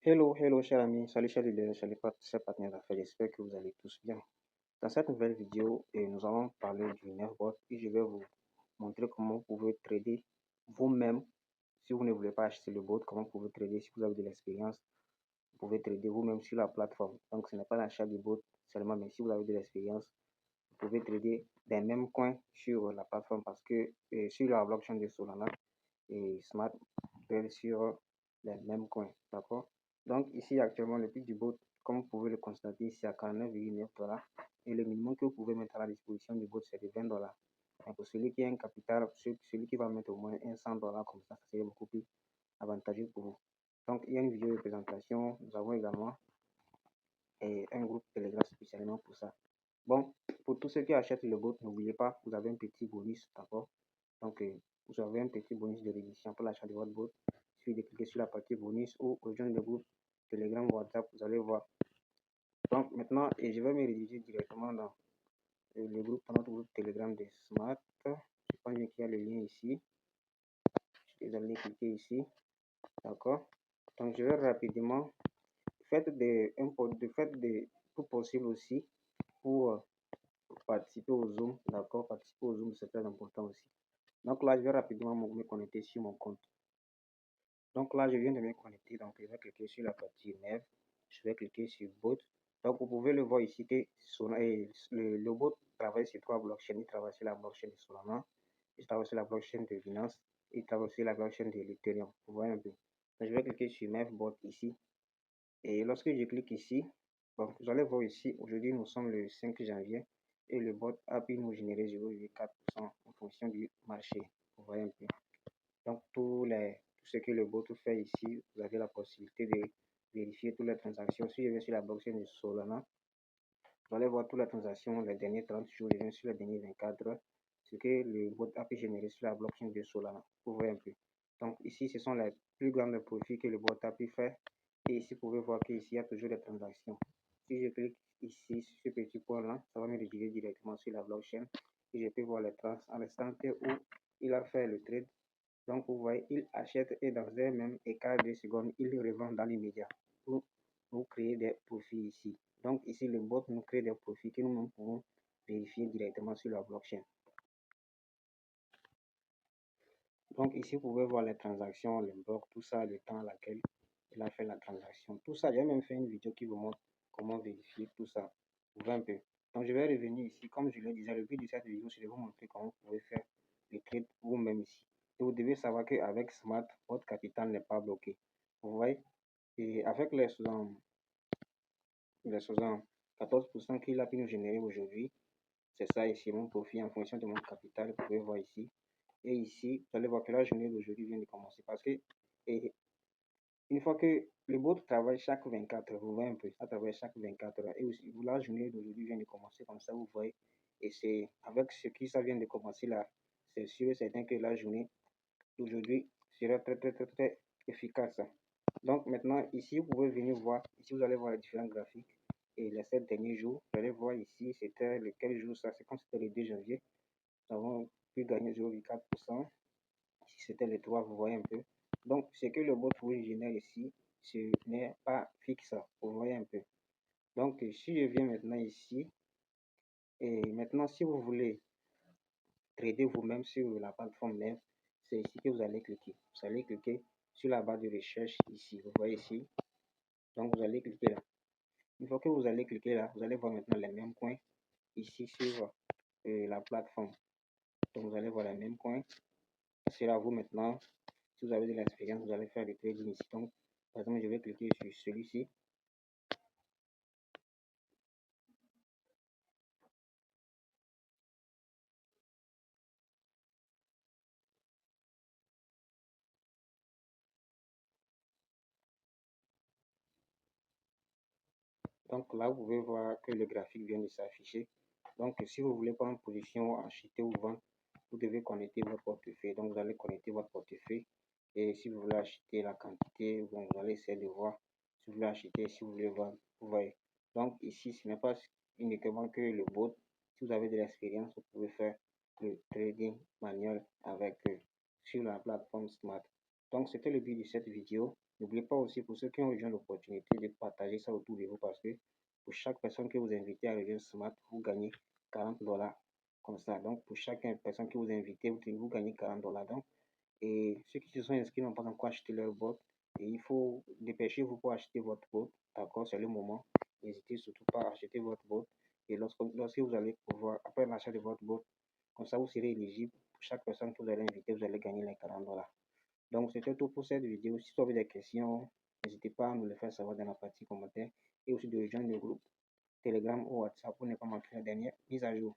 Hello, chers amis, salut chers leaders, chers partenaires d'affaires, j'espère que vous allez tous bien. Dans cette nouvelle vidéo, nous allons parler du Nerfbot et je vais vous montrer comment vous pouvez trader vous-même. Si vous ne voulez pas acheter le bot, comment vous pouvez trader si vous avez de l'expérience, vous pouvez trader vous-même sur la plateforme. Donc ce n'est pas l'achat du bot seulement, mais si vous avez de l'expérience, vous pouvez trader des mêmes coins sur la plateforme parce que sur la blockchain de Solana et Smart trade sur les mêmes coins, d'accord? Donc ici actuellement le prix du bot, comme vous pouvez le constater, ici à 49,9 $ et le minimum que vous pouvez mettre à la disposition du bot c'est de 20 $. Et pour celui qui a un capital, celui qui va mettre au moins 100 $ comme ça serait beaucoup plus avantageux pour vous. Donc il y a une vidéo de présentation, nous avons également un groupe Telegram spécialement pour ça. Bon, pour tous ceux qui achètent le bot, n'oubliez pas, vous avez un petit bonus, d'accord? Donc vous avez un petit bonus de réduction pour l'achat de votre bot. Il suffit de cliquer sur la partie bonus ou rejoindre le groupe Telegram WhatsApp, vous allez voir. Donc maintenant, je vais me rediriger directement dans le groupe, dans notre groupe Telegram de Smart. Je pense bien qu'il y a le lien ici. Je vais aller cliquer ici. D'accord. Donc je vais rapidement faites tout possible aussi pour participer au Zoom. D'accord, participer au Zoom, c'est très important aussi. Donc là, je vais rapidement me connecter sur mon compte. Donc là, je viens de me connecter. Donc, je vais cliquer sur la partie Nev. Je vais cliquer sur Bot. Donc, vous pouvez le voir ici que le bot travaille sur 3 blockchains. Il travaille sur la blockchain de Solana, il travaille sur la blockchain de Binance, il travaille sur la blockchain de l'Ethereum. Vous voyez un peu. Donc, je vais cliquer sur Bot ici. Et lorsque je clique ici, bon, vous allez voir ici, aujourd'hui, nous sommes le 5 janvier et le bot a pu nous générer 0,4% en fonction du marché. Vous voyez un peu. Donc, tout ce que le bot fait ici, vous avez la possibilité de vérifier toutes les transactions. Si je vais sur la blockchain de Solana, vous allez voir toutes les transactions, les derniers 30 jours, je viens sur les derniers 24 heures, ce que le bot a pu générer sur la blockchain de Solana. Vous voyez un peu. Donc, ici, ce sont les plus grands profits que le bot a pu faire. Et ici, vous pouvez voir qu'ici, il y a toujours des transactions. Si je clique ici sur ce petit point-là, ça va me rediriger directement sur la blockchain. Et je peux voir les trans à l'instant où il a fait le trade. Donc, vous voyez, il achète et dans un même écart de secondes, il revend dans l'immédiat pour nous créer des profits ici. Donc, ici, le bot nous crée des profits que nous pouvons vérifier directement sur la blockchain. Donc, ici, vous pouvez voir les transactions, les blocs, tout ça, le temps à laquelle il a fait la transaction. Tout ça, j'ai même fait une vidéo qui vous montre comment vérifier tout ça. Vous voyez un peu. Donc, je vais revenir ici. Comme je le disais, le but de cette vidéo, c'est de vous montrer comment vous pouvez faire le trade vous-même ici. Et vous devez savoir qu'avec Smart, votre capital n'est pas bloqué. Vous voyez? Et avec les 14% qu'il a pu nous générer aujourd'hui, c'est ça ici, mon profit en fonction de mon capital. Vous pouvez voir ici. Et ici, vous allez voir que la journée d'aujourd'hui vient de commencer. Parce que une fois que le bot travaille chaque 24 heures, vous voyez un peu, ça travaille chaque 24 heures. Et aussi, la journée d'aujourd'hui vient de commencer comme ça, vous voyez. Et c'est avec ce qui ça vient de commencer là, c'est sûr et certain que la journée d'aujourd'hui sera très efficace. Donc maintenant, ici, vous pouvez venir voir, ici vous allez voir les différents graphiques et les 7 derniers jours. Vous allez voir ici, c'était le quel jour ça, c'est quand c'était le 2 janvier. Nous avons pu gagner 0,4%. Ici, c'était le 3, vous voyez un peu. Donc, ce que le bot vous génère ici, ce n'est pas fixe, vous voyez un peu. Donc, si je viens maintenant ici, et maintenant, si vous voulez trader vous-même sur la plateforme Nev, c'est ici que vous allez cliquer. Vous allez cliquer sur la barre de recherche ici, vous voyez ici. Donc, vous allez cliquer là. Une fois que vous allez cliquer là, vous allez voir maintenant les mêmes coins ici sur la plateforme. Donc, vous allez voir les mêmes coins. C'est à vous maintenant. Si vous avez de l'expérience, vous allez faire le trading ici. Donc, par exemple, je vais cliquer sur celui-ci. Donc là, vous pouvez voir que le graphique vient de s'afficher. Donc, si vous voulez prendre position, acheter ou vendre, vous devez connecter votre portefeuille. Donc, vous allez connecter votre portefeuille. Et si vous voulez acheter la quantité, bon, vous allez essayer de voir. Si vous voulez acheter, si vous voulez vendre, vous voyez. Donc, ici, ce n'est pas uniquement que le bot. Si vous avez de l'expérience, vous pouvez faire le trading manuel avec sur la plateforme Smart. Donc, c'était le but de cette vidéo. N'oubliez pas aussi, pour ceux qui ont rejoint l'opportunité, de partager ça autour de vous parce que pour chaque personne que vous invitez à rejoindre Smart, vous gagnez 40 dollars comme ça. Donc, pour chaque personne que vous invitez, vous gagnez 40 dollars. Donc, et ceux qui se sont inscrits n'ont pas encore acheté leur bot. Et il faut dépêcher-vous pour acheter votre bot. D'accord, c'est le moment. N'hésitez surtout pas à acheter votre bot. Et lorsque vous allez pouvoir, après l'achat de votre bot, comme ça vous serez éligible. Pour chaque personne que vous allez inviter, vous allez gagner les 40 dollars. Donc, c'était tout pour cette vidéo. Si vous avez des questions, n'hésitez pas à nous le faire savoir dans la partie commentaire et aussi de rejoindre le groupe Telegram ou WhatsApp pour ne pas manquer la dernière mise à jour.